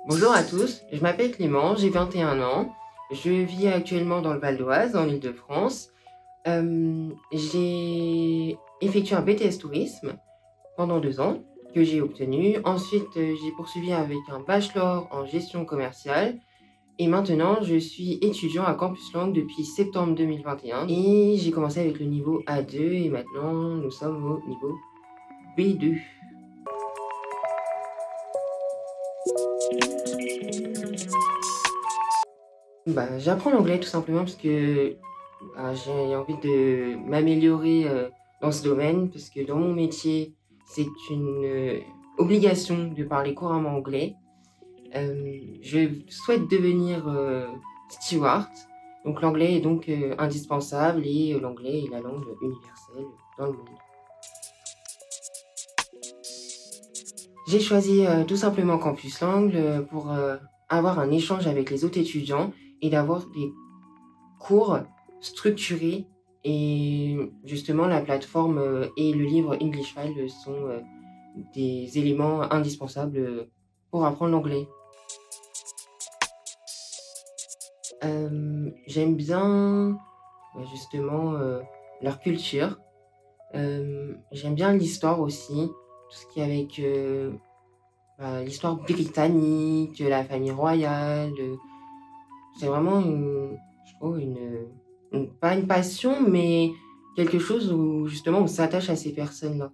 Bonjour à tous, je m'appelle Clément, j'ai 21 ans. Je vis actuellement dans le Val d'Oise, en Île-de-France. J'ai effectué un BTS Tourisme pendant 2 ans que j'ai obtenu. Ensuite, j'ai poursuivi avec un bachelor en gestion commerciale. Et maintenant, je suis étudiant à Campus Langue depuis septembre 2021. Et j'ai commencé avec le niveau A2 et maintenant, nous sommes au niveau B2. J'apprends l'anglais tout simplement parce que j'ai envie de m'améliorer dans ce domaine, parce que dans mon métier, c'est une obligation de parler couramment anglais. Je souhaite devenir steward, donc l'anglais est donc indispensable et l'anglais est la langue universelle dans le monde. J'ai choisi tout simplement Campus Langue pour avoir un échange avec les autres étudiants et d'avoir des cours structurés, et justement la plateforme et le livre English File sont des éléments indispensables pour apprendre l'anglais. J'aime bien justement leur culture. J'aime bien l'histoire aussi, tout ce qui est avec l'histoire britannique, la famille royale. C'est vraiment je trouve pas une passion, mais quelque chose où justement on s'attache à ces personnes-là.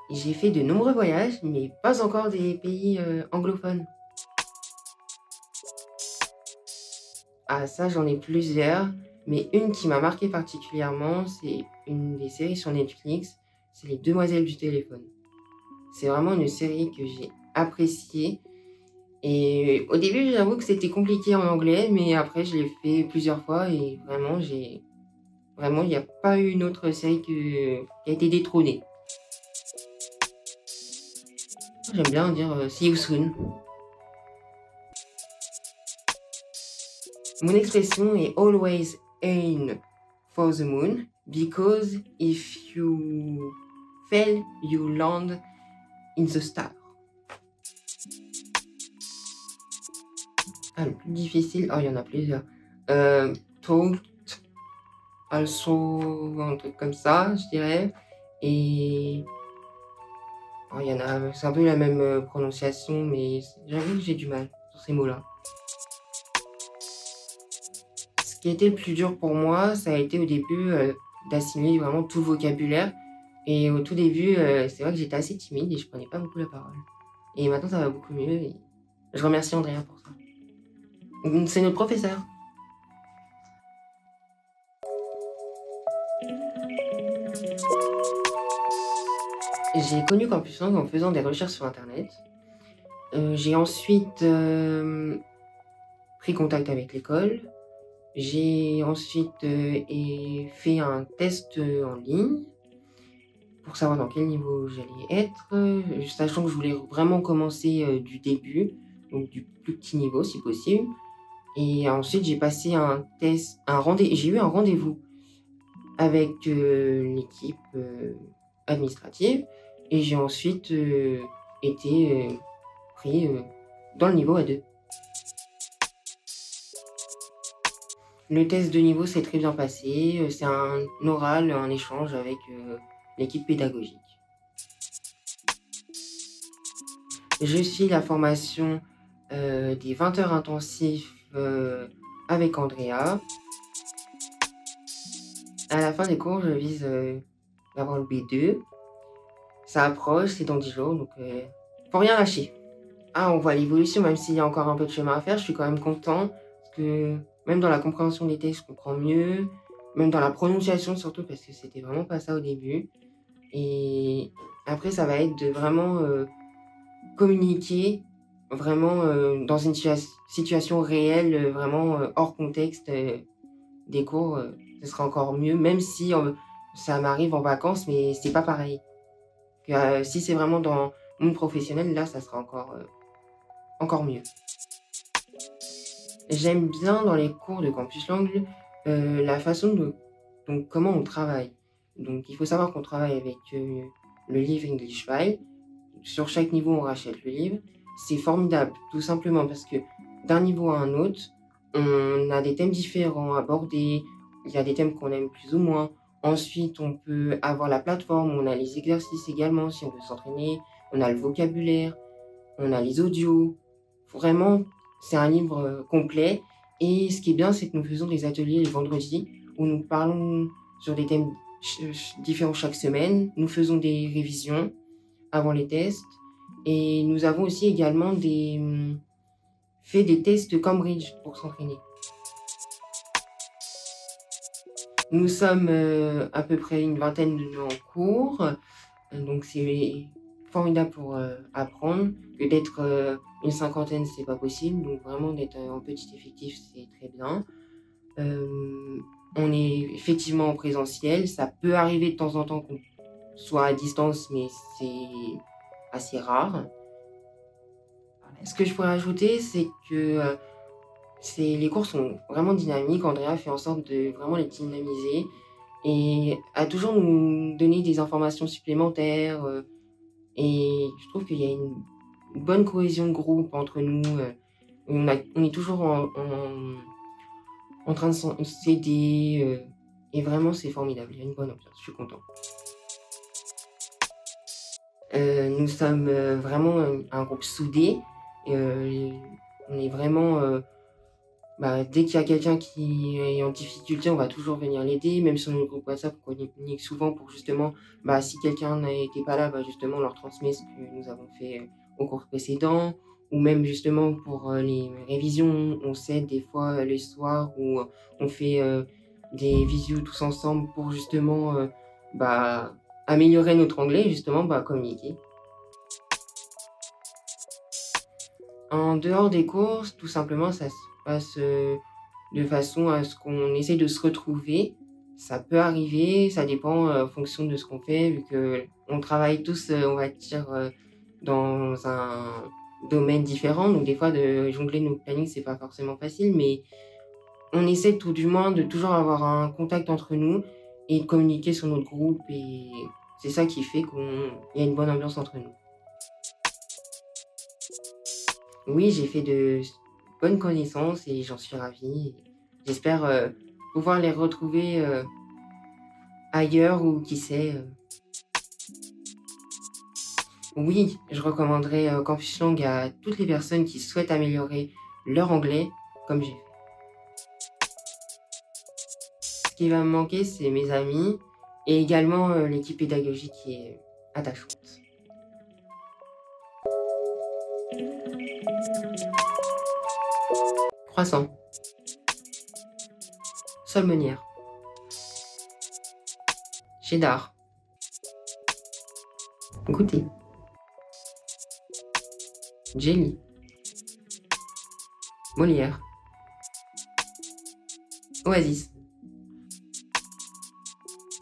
J'ai fait de nombreux voyages, mais pas encore des pays anglophones. Ah ça, j'en ai plusieurs, mais une qui m'a marqué particulièrement, c'est une des séries sur Netflix, c'est Les Demoiselles du téléphone. C'est vraiment une série que j'ai appréciée. Et au début, j'avoue que c'était compliqué en anglais, mais après, je l'ai fait plusieurs fois et vraiment, il n'y a pas eu une autre série qui a été détrônée. J'aime bien dire see you soon. Mon expression est always aim for the moon, because if you fail, you land in the star. Le plus difficile, il y en a plusieurs. Talk, also, un truc comme ça, je dirais. Et il y en a, c'est un peu la même prononciation, mais j'avoue que j'ai du mal sur ces mots-là. Ce qui a été le plus dur pour moi, ça a été au début d'assimiler vraiment tout le vocabulaire. Et au tout début, c'est vrai que j'étais assez timide et je prenais pas beaucoup la parole. Et maintenant, ça va beaucoup mieux. Et je remercie Andrea pour ça. C'est notre professeur. J'ai connu Campus Langue en faisant des recherches sur Internet. J'ai ensuite pris contact avec l'école. J'ai ensuite fait un test en ligne pour savoir dans quel niveau j'allais être, sachant que je voulais vraiment commencer du début, donc du plus petit niveau si possible. Et ensuite, j'ai passé j'ai eu un rendez-vous avec l'équipe administrative, et j'ai ensuite été pris dans le niveau A2. Le test de niveau s'est très bien passé, c'est un oral, un échange avec l'équipe pédagogique. Je suis la formation des 20 heures intensifs avec Andrea. À la fin des cours, je vise d'avoir le B2. Ça approche, c'est dans 10 jours, donc faut rien lâcher. On voit l'évolution, même s'il y a encore un peu de chemin à faire, je suis quand même content, parce que même dans la compréhension des textes, je comprends mieux, même dans la prononciation surtout, parce que c'était vraiment pas ça au début. Et après, ça va être de vraiment communiquer, vraiment dans une situation réelle, vraiment hors contexte des cours, ce sera encore mieux, même si ça m'arrive en vacances, mais c'est pas pareil. Si c'est vraiment dans le monde professionnel, là, ça sera encore mieux. J'aime bien dans les cours de Campus Langue la façon donc comment on travaille. Donc il faut savoir qu'on travaille avec le livre English File. Sur chaque niveau, on rachète le livre. C'est formidable, tout simplement parce que d'un niveau à un autre, on a des thèmes différents abordés. Il y a des thèmes qu'on aime plus ou moins. Ensuite, on peut avoir la plateforme, on a les exercices également si on veut s'entraîner. On a le vocabulaire, on a les audios. Vraiment, c'est un livre complet. Et ce qui est bien, c'est que nous faisons des ateliers les vendredis où nous parlons sur des thèmes différents chaque semaine. Nous faisons des révisions avant les tests. Et nous avons aussi également fait des tests de Cambridge pour s'entraîner. Nous sommes à peu près une vingtaine de nous en cours. Donc c'est formidable pour apprendre. Que d'être une cinquantaine, c'est pas possible. Donc vraiment d'être en petit effectif, c'est très bien. On est effectivement en présentiel. Ça peut arriver de temps en temps qu'on soit à distance, mais c'est assez rare. Ce que je pourrais ajouter, c'est que les cours sont vraiment dynamiques. Andrea fait en sorte de vraiment les dynamiser et a toujours nous donner des informations supplémentaires. Et je trouve qu'il y a une bonne cohésion de groupe entre nous. On est toujours en train de s'aider. Et vraiment, c'est formidable. Il y a une bonne ambiance. Je suis content. Nous sommes vraiment un groupe soudé. On est vraiment... dès qu'il y a quelqu'un qui est en difficulté, on va toujours venir l'aider. Même sur le groupe WhatsApp, on communique souvent pour justement... si quelqu'un n'était pas là, justement, on leur transmet ce que nous avons fait au cours précédent. Ou même justement pour les révisions, on s'aide des fois le soir où on fait des visios tous ensemble pour justement améliorer notre anglais et justement communiquer. En dehors des courses, tout simplement, ça se passe de façon à ce qu'on essaie de se retrouver. Ça peut arriver, ça dépend en fonction de ce qu'on fait, vu qu'on travaille tous, on va dire, dans un domaine différent. Donc des fois, de jongler nos plannings, c'est pas forcément facile, mais on essaie tout du moins de toujours avoir un contact entre nous et de communiquer sur notre groupe. Et c'est ça qui fait qu'il y a une bonne ambiance entre nous. Oui, j'ai fait de bonnes connaissances et j'en suis ravie. J'espère pouvoir les retrouver ailleurs ou qui sait. Oui, je recommanderais Campus Langue à toutes les personnes qui souhaitent améliorer leur anglais comme j'ai fait. Ce qui va me manquer, c'est mes amis et également l'équipe pédagogique qui est attachante. Croissant. Solmenière. Cheddar. Goûter. Jelly. Molière. Oasis.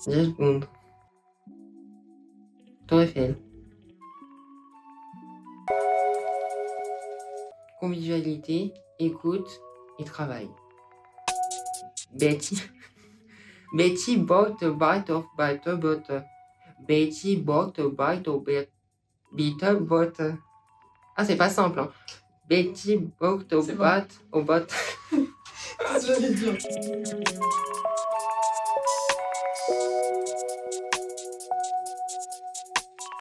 James Bond. Tour Eiffel. Convivialité, écoute et travail. Betty. Betty bought a bite of butter butter. Betty bought a bite of bitter butter. Ah, c'est pas simple, hein. Betty bought a bite of butter. C'est dur.